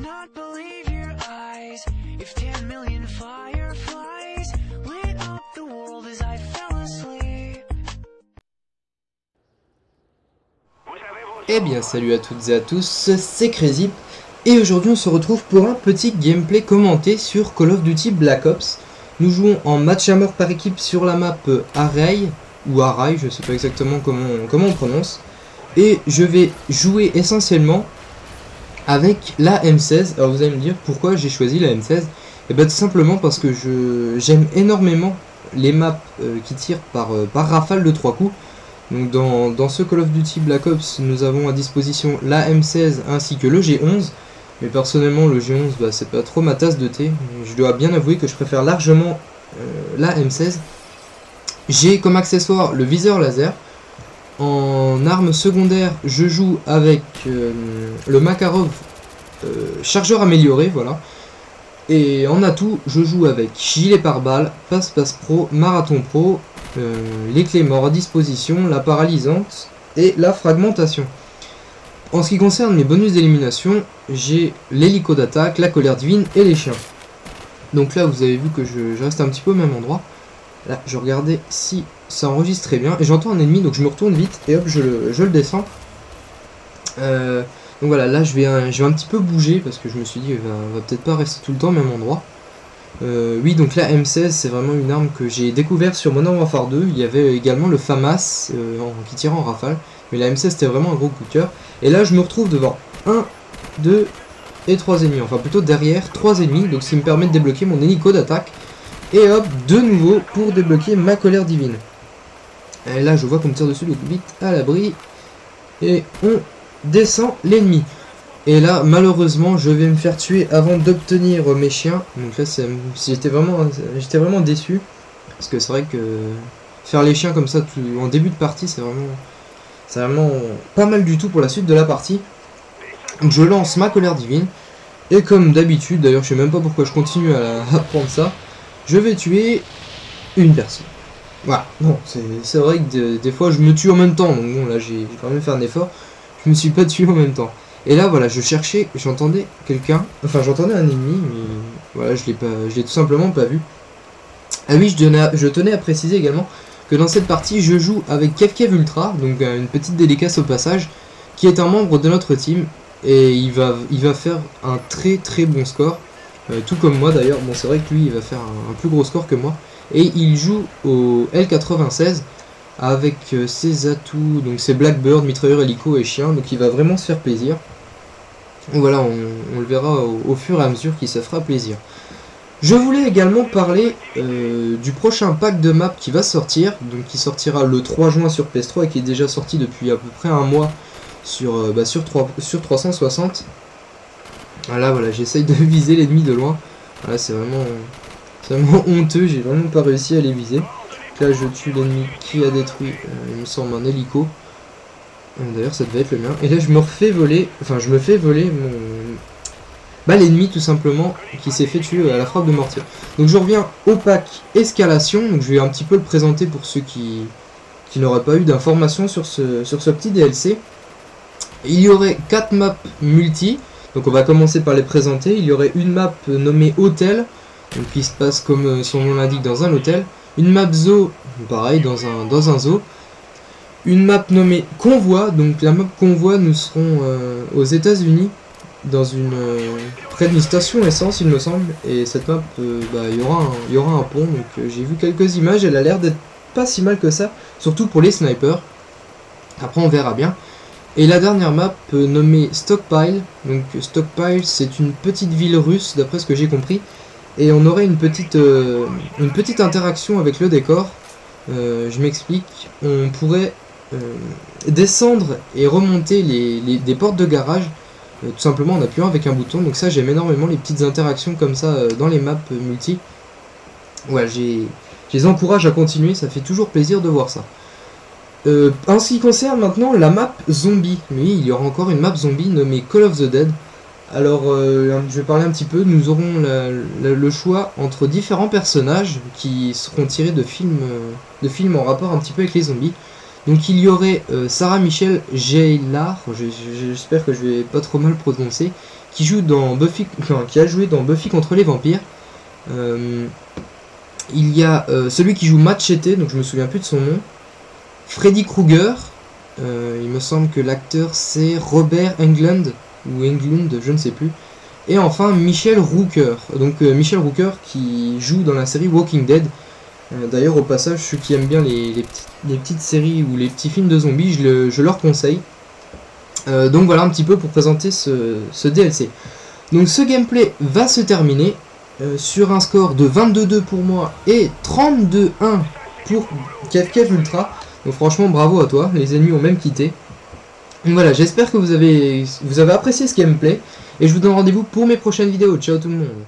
not believe your eyes. If 10 million fireflies lit up the world as I fell asleep. Eh bien salut à toutes et à tous, c'est Crazy et aujourd'hui on se retrouve pour un petit gameplay commenté sur Call of Duty Black Ops. Nous jouons en match à mort par équipe sur la map Array ou Array, je sais pas exactement comment on prononce. Et je vais jouer essentiellement avec la M16. Alors vous allez me dire pourquoi j'ai choisi la M16. Et bien tout simplement parce que j'aime énormément les maps qui tirent par rafale de 3 coups. Donc dans ce Call of Duty Black Ops, nous avons à disposition la M16 ainsi que le G11. Mais personnellement le G11 bah, c'est pas trop ma tasse de thé. Je dois bien avouer que je préfère largement la M16. J'ai comme accessoire le viseur laser. En arme secondaire, je joue avec le Makarov chargeur amélioré, voilà. Et en atout, je joue avec gilet pare-balles, passe-passe pro, marathon pro, les clés morts à disposition, la paralysante et la fragmentation. En ce qui concerne mes bonus d'élimination, j'ai l'hélico d'attaque, la colère divine et les chiens. Donc là, vous avez vu que je reste un petit peu au même endroit. Là, je regardais si ça enregistrait bien. Et j'entends un ennemi, donc je me retourne vite. Et hop, je le descends. Donc voilà, là, je vais un petit peu bouger. Parce que je me suis dit, va peut-être pas rester tout le temps au même endroit. Oui, donc la M16, c'est vraiment une arme que j'ai découvert sur Modern Warfare 2. Il y avait également le FAMAS qui tirait en rafale. Mais la M16, c'était vraiment un gros coup de cœur. Et là, je me retrouve devant 1, 2 et 3 ennemis. Enfin, plutôt derrière 3 ennemis. Donc, ce qui me permet de débloquer mon hélico d'attaque. Et hop, de nouveau pour débloquer ma colère divine. Et là, je vois qu'on me tire dessus, donc vite à l'abri. Et on descend l'ennemi. Et là, malheureusement, je vais me faire tuer avant d'obtenir mes chiens. Donc là, j'étais vraiment déçu. Parce que c'est vrai que faire les chiens comme ça en début de partie, c'est vraiment pas mal du tout pour la suite de la partie. Donc je lance ma colère divine. Et comme d'habitude, d'ailleurs, je sais même pas pourquoi je continue à prendre ça. Je vais tuer une personne. Voilà, bon, c'est vrai que des fois je me tue en même temps, donc bon là j'ai quand même fait un effort. Je me suis pas tué en même temps. Et là voilà, je cherchais, j'entendais quelqu'un, enfin j'entendais un ennemi, mais voilà, je l'ai tout simplement pas vu. Ah oui, je tenais à préciser également que dans cette partie je joue avec Kevkev Ultra, donc une petite dédicace au passage, qui est un membre de notre team, et il va faire un très très bon score. Tout comme moi d'ailleurs, bon c'est vrai que lui il va faire un plus gros score que moi. Et il joue au L96 avec ses atouts, donc c'est Blackbird, mitrailleur, hélico et chien, donc il va vraiment se faire plaisir. Donc voilà, on le verra au fur et à mesure qu'il se fera plaisir. Je voulais également parler du prochain pack de map qui va sortir, donc qui sortira le 3 juin sur PS3 et qui est déjà sorti depuis à peu près un mois sur 360. Voilà, j'essaye de viser l'ennemi de loin. Voilà, c'est vraiment honteux, j'ai vraiment pas réussi à les viser. Là, je tue l'ennemi qui a détruit, il me semble, un hélico. D'ailleurs, ça devait être le mien. Et là, je me fais voler l'ennemi, tout simplement, qui s'est fait tuer à la frappe de mortier. Donc, je reviens au pack escalation. Donc, je vais un petit peu le présenter pour ceux qui n'auraient pas eu d'informations sur ce petit DLC. Il y aurait 4 maps multi. Donc on va commencer par les présenter. Il y aurait une map nommée Hôtel, donc qui se passe comme son nom l'indique dans un hôtel. Une map Zoo, pareil dans un zoo. Une map nommée Convoi, donc la map Convoi nous serons aux États-Unis près d'une station essence il me semble. Et cette map, il y aura un pont. Donc j'ai vu quelques images, elle a l'air d'être pas si mal que ça, surtout pour les snipers. Après on verra bien. Et la dernière map nommée Stockpile, donc Stockpile c'est une petite ville russe d'après ce que j'ai compris, et on aurait une petite interaction avec le décor. Je m'explique, on pourrait descendre et remonter des portes de garage, tout simplement en appuyant avec un bouton, donc ça j'aime énormément les petites interactions comme ça dans les maps multi. Ouais, je les encourage à continuer, ça fait toujours plaisir de voir ça. En ce qui concerne maintenant la map zombie, oui, il y aura encore une map zombie nommée Call of the Dead. Alors, je vais parler un petit peu. Nous aurons le choix entre différents personnages qui seront tirés de films en rapport un petit peu avec les zombies. Donc il y aurait Sarah Michelle Gellar, j'espère que je vais pas trop mal prononcer, qui joue dans Buffy, qui a joué dans Buffy contre les vampires. Il y a celui qui joue Machete, donc je me souviens plus de son nom. Freddy Krueger, il me semble que l'acteur c'est Robert Englund, ou Englund, je ne sais plus. Et enfin Michelle Rooker, donc Michelle Rooker qui joue dans la série Walking Dead. D'ailleurs au passage, ceux qui aiment bien les petites séries ou les petits films de zombies, je leur conseille. Donc voilà un petit peu pour présenter ce DLC. Donc ce gameplay va se terminer sur un score de 22-2 pour moi et 32-1 pour KevKev Ultra. Donc franchement bravo à toi, les ennemis ont même quitté. Donc voilà, j'espère que vous avez apprécié ce gameplay. Et je vous donne rendez-vous pour mes prochaines vidéos. Ciao tout le monde.